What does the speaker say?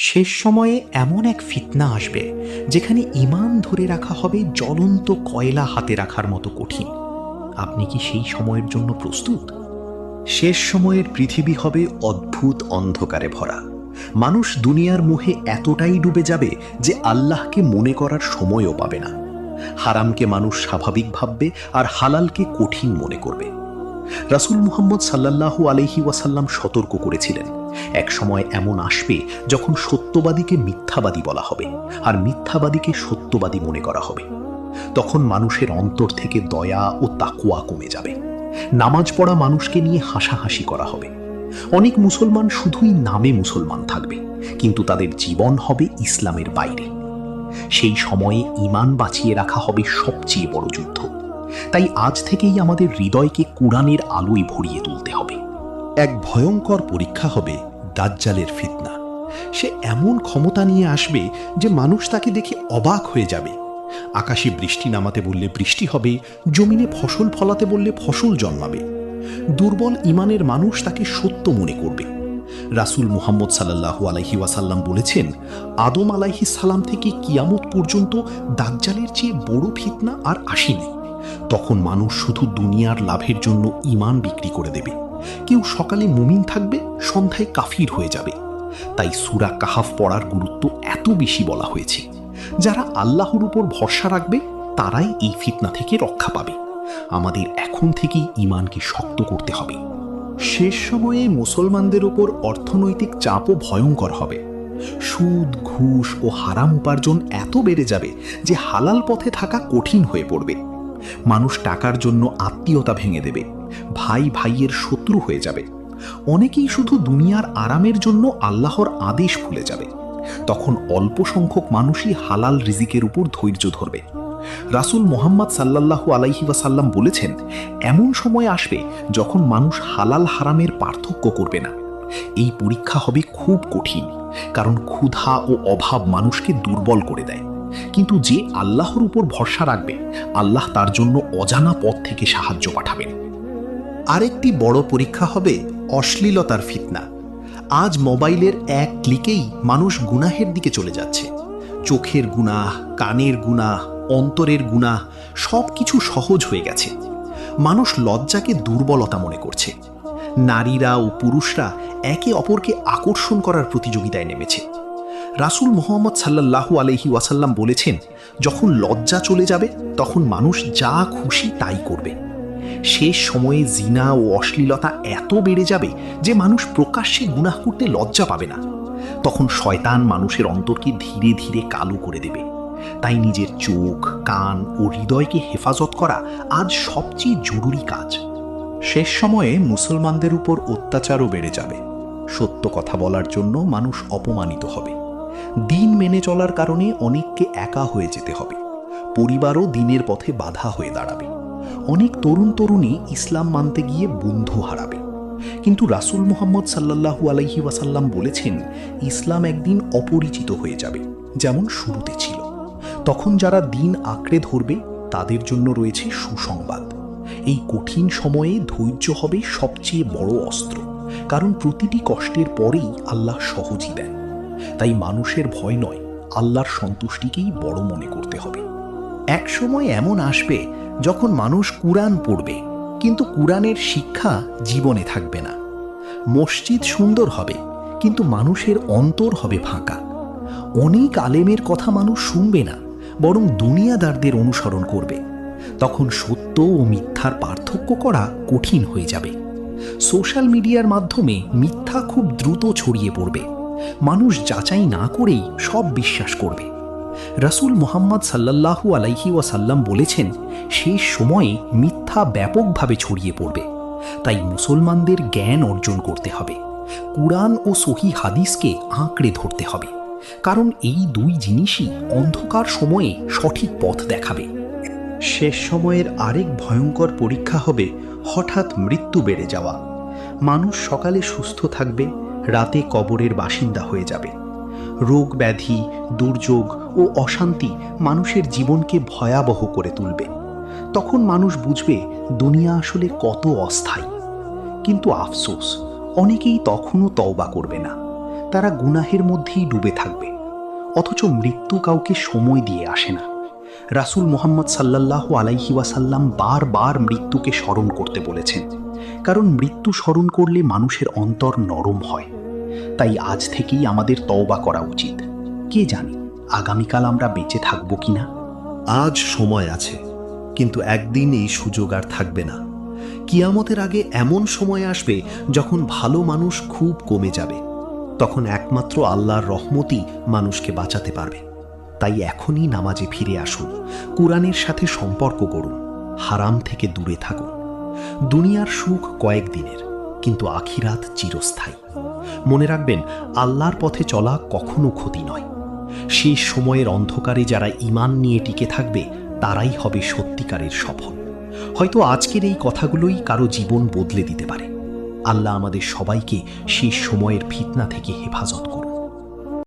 শেষ সময়ে এমন এক ফিতনা আসবে যেখানে ঈমান ধরে রাখা হবে জ্বলন্ত কয়লা হাতে রাখার মতো কঠিন। আপনি কি সেই সময়ের জন্য প্রস্তুত? শেষ সময়ের পৃথিবী হবে অদ্ভুত অন্ধকারে ভরা। মানুষ দুনিয়ার মোহে এতটাই ডুবে যাবে যে আল্লাহকে মনে করার সময়ও পাবে না। হারামকে মানুষ স্বাভাবিক ভাববে আর হালালকে কঠিন মনে করবে। রাসূল মুহাম্মদ সাল্লাল্লাহু আলাইহি ওয়াসাল্লাম সতর্ক করেছিলেন, এক সময় এমন আসবে যখন সত্যবাদীকে মিথ্যাবাদী বলা হবে আর মিথ্যাবাদীকে সত্যবাদী মনে করা হবে। তখন মানুষের অন্তর থেকে দয়া ও তাকওয়া কমে যাবে। নামাজ পড়া মানুষকে নিয়ে হাসাহাসি করা হবে। অনেক মুসলমান শুধুই নামে মুসলমান থাকবে, কিন্তু তাদের জীবন হবে ইসলামের বাইরে। সেই সময়ে ঈমান বাঁচিয়ে রাখা হবে সবচেয়ে বড় যুদ্ধ। তাই আজ থেকেই আমাদের হৃদয়কে কুরআনের আলোয় ভরিয়ে তুলতে হবে। এক ভয়ঙ্কর পরীক্ষা হবে দাজ্জালের ফিতনা। সে এমন ক্ষমতা নিয়ে আসবে যে মানুষ তাকে দেখে অবাক হয়ে যাবে। আকাশে বৃষ্টি নামাতে বললে বৃষ্টি হবে, জমিনে ফসল ফলাতে বললে ফসল জন্মাবে। দুর্বল ঈমানের মানুষ তাকে সত্য মনে করবে। রাসূল মুহাম্মদ সাল্লাল্লাহু আলাইহি ওয়াসাল্লাম বলেছেন, আদম আলাইহিস সালাম থেকে কিয়ামত পর্যন্ত দাজ্জালের চেয়ে বড় ফিতনা আর আসেনি। তখন মানুষ শুধু দুনিয়ার লাভের জন্য ঈমান বিক্রি করে দেবে। কেউ সকালে মুমিন থাকবে, সন্ধ্যায় কাফির হয়ে যাবে। তাই সূরা কাহাফ পড়ার গুরুত্ব এত বেশি বলা হয়েছে। যারা আল্লাহর উপর ভরসা রাখবে তারাই এই ফিতনা থেকে রক্ষা পাবে। আমাদের এখন থেকেই ঈমানকে শক্ত করতে হবে। শেষ সময়ে মুসলমানদের উপর অর্থনৈতিক চাপও ভয়ঙ্কর হবে। সুদ, ঘুষ ও হারাম উপার্জন এত বেড়ে যাবে যে হালাল পথে থাকা কঠিন হয়ে পড়বে। মানুষ টাকার জন্য আত্মীয়তা ভেঙে দেবে, ভাই ভাইয়ের শত্রু হয়ে যাবে। অনেকেই শুধু দুনিয়ার আরামের জন্য আল্লাহর আদেশ ভুলে যাবে। তখন অল্প সংখ্যক মানুষই হালাল রিজিকের উপর ধৈর্য ধরবে। রাসূল মুহাম্মদ সাল্লাল্লাহু আলাইহি ওয়াসাল্লাম বলেছেন, এমন সময় আসবে যখন মানুষ হালাল হারামের পার্থক্য করবে না। এই পরীক্ষা হবে খুব কঠিন, কারণ ক্ষুধা ও অভাব মানুষকে দুর্বল করে দেয়। কিন্তু যে আল্লাহর উপর ভরসা রাখবে, আল্লাহ তার জন্য অজানা পথ থেকে সাহায্য পাঠাবেন। আরেকটি বড় পরীক্ষা হবে অশ্লীলতার ফিতনা। আজ মোবাইলের এক ক্লিকেই মানুষ গুনাহের দিকে চলে যাচ্ছে। চোখের গুনাহ, কানের গুনাহ, অন্তরের গুনাহ সব কিছু সহজ হয়ে গেছে। মানুষ লজ্জাকে দুর্বলতা মনে করছে। নারীরা ও পুরুষরা একে অপরকে আকর্ষণ করার প্রতিযোগিতায় নেমেছে। রাসূল মুহাম্মদ সাল্লাল্লাহু আলাইহি ওয়াসাল্লাম বলেছেন, যখন লজ্জা চলে যাবে তখন মানুষ যা খুশি তাই করবে। শেষ সময়ে জিনা ও অশ্লীলতা এত বেড়ে যাবে যে মানুষ প্রকাশ্যে গুনাহ করতে লজ্জা পাবে না। তখন শয়তান মানুষের অন্তরকে ধীরে ধীরে কালো করে দেবে। তাই নিজের চোখ, কান ও হৃদয়কে হেফাজত করা আজ সবচেয়ে জরুরি কাজ। শেষ সময়ে মুসলমানদের উপর অত্যাচারও বেড়ে যাবে। সত্য কথা বলার জন্য মানুষ অপমানিত হবে। দিন মেনে চলার কারণে অনেককে একা হয়ে যেতে হবে। পরিবারও দিনের পথে বাধা হয়ে দাঁড়াবে। অনেক তরুণ তরুণী ইসলাম মানতে গিয়ে বন্ধু হারাবে। কিন্তু রাসূল মুহাম্মদ সাল্লাল্লাহু আলাইহি ওয়াসাল্লাম বলেছেন, ইসলাম একদিন অপরিচিত হয়ে যাবে, যেমন শুরুতে ছিল। তখন যারা দিন আঁকড়ে ধরবে তাদের জন্য রয়েছে সুসংবাদ। এই কঠিন সময়ে ধৈর্য হবে সবচেয়ে বড় অস্ত্র, কারণ প্রতিটি কষ্টের পরেই আল্লাহ সহজই দেন। তাই মানুষের ভয় নয়, আল্লাহর সন্তুষ্টিকেই বড় মনে করতে হবে। এক সময় এমন আসবে যখন মানুষ কুরআন পড়বে, কিন্তু কুরআনের শিক্ষা জীবনে থাকবে না। মসজিদ সুন্দর হবে, কিন্তু মানুষের অন্তর হবে ফাঁকা। অনেক আলেমের কথা মানুষ শুনবে না, বরং দুনিয়াদারদের অনুসরণ করবে। তখন সত্য ও মিথ্যার পার্থক্য করা কঠিন হয়ে যাবে। সোশ্যাল মিডিয়ার মাধ্যমে মিথ্যা খুব দ্রুত ছড়িয়ে পড়বে। মানুষ যাচাই না করেই সব বিশ্বাস করবে। রাসূল মুহাম্মদ সাল্লাল্লাহু আলাইহি ওয়াসাল্লাম বলেছেন, শেষ সময়ে মিথ্যা ব্যাপকভাবে ছড়িয়ে পড়বে। তাই মুসলমানদের জ্ঞান অর্জন করতে হবে। কুরআন ও সহিহ হাদিসকে আঁকড়ে ধরতে হবে, কারণ এই দুই জিনিসই অন্ধকার সময়ে সঠিক পথ দেখাবে। শেষ সময়ের আরেক ভয়ঙ্কর পরীক্ষা হবে হঠাৎ মৃত্যু বেড়ে যাওয়া। মানুষ সকালে সুস্থ থাকবে, রাতে কবরের বাসিন্দা হয়ে যাবে। রোগ ব্যাধি, দুর্যোগ ও অশান্তি মানুষের জীবনকে ভয়াবহ করে তুলবে। তখন মানুষ বুঝবে দুনিয়া আসলে কত অস্থায়ী। কিন্তু আফসোস, অনেকেই তখনও তওবা করবে না। তারা গুনাহের মধ্যেই ডুবে থাকবে। অথচ মৃত্যু কাউকে সময় দিয়ে আসে না। রাসূল মুহাম্মদ সাল্লাল্লাহু আলাইহি ওয়াসাল্লাম বারবার মৃত্যুকে স্মরণ করতে বলেছেন, কারণ মৃত্যু স্মরণ করলে মানুষের অন্তর নরম হয়। তাই আজ থেকেই আমাদের তওবা করা উচিত। কে জানে আগামীকাল আমরা বেঁচে থাকবো কিনা। আজ সময় আছে, কিন্তু একদিন এই সুযোগ আর থাকবে না। কিয়ামতের আগে এমন সময় আসবে যখন ভালো মানুষ খুব কমে যাবে। তখন একমাত্র আল্লাহর রহমতই মানুষকে বাঁচাতে পারবে। তাই এখনই নামাজে ফিরে আসুন, কোরআনের সাথে সম্পর্ক গড়ুন, হারাম থেকে দূরে থাকুন। দুনিয়ার সুখ কয়েকদিনের, কিন্তু আখিরাত চিরস্থায়ী। মনে রাখবেন, আল্লাহর পথে চলা কখনো ক্ষতি নয়। শেষ সময়ের অন্ধকারে যারা ঈমান নিয়ে টিকে থাকবে তারাই হবে সত্যিকারের সফল। হয়তো আজকের এই কথাগুলোই কারো জীবন বদলে দিতে পারে। আল্লাহ আমাদের সবাইকে শেষ সময়ের ফিতনা থেকে হেফাজত করুন।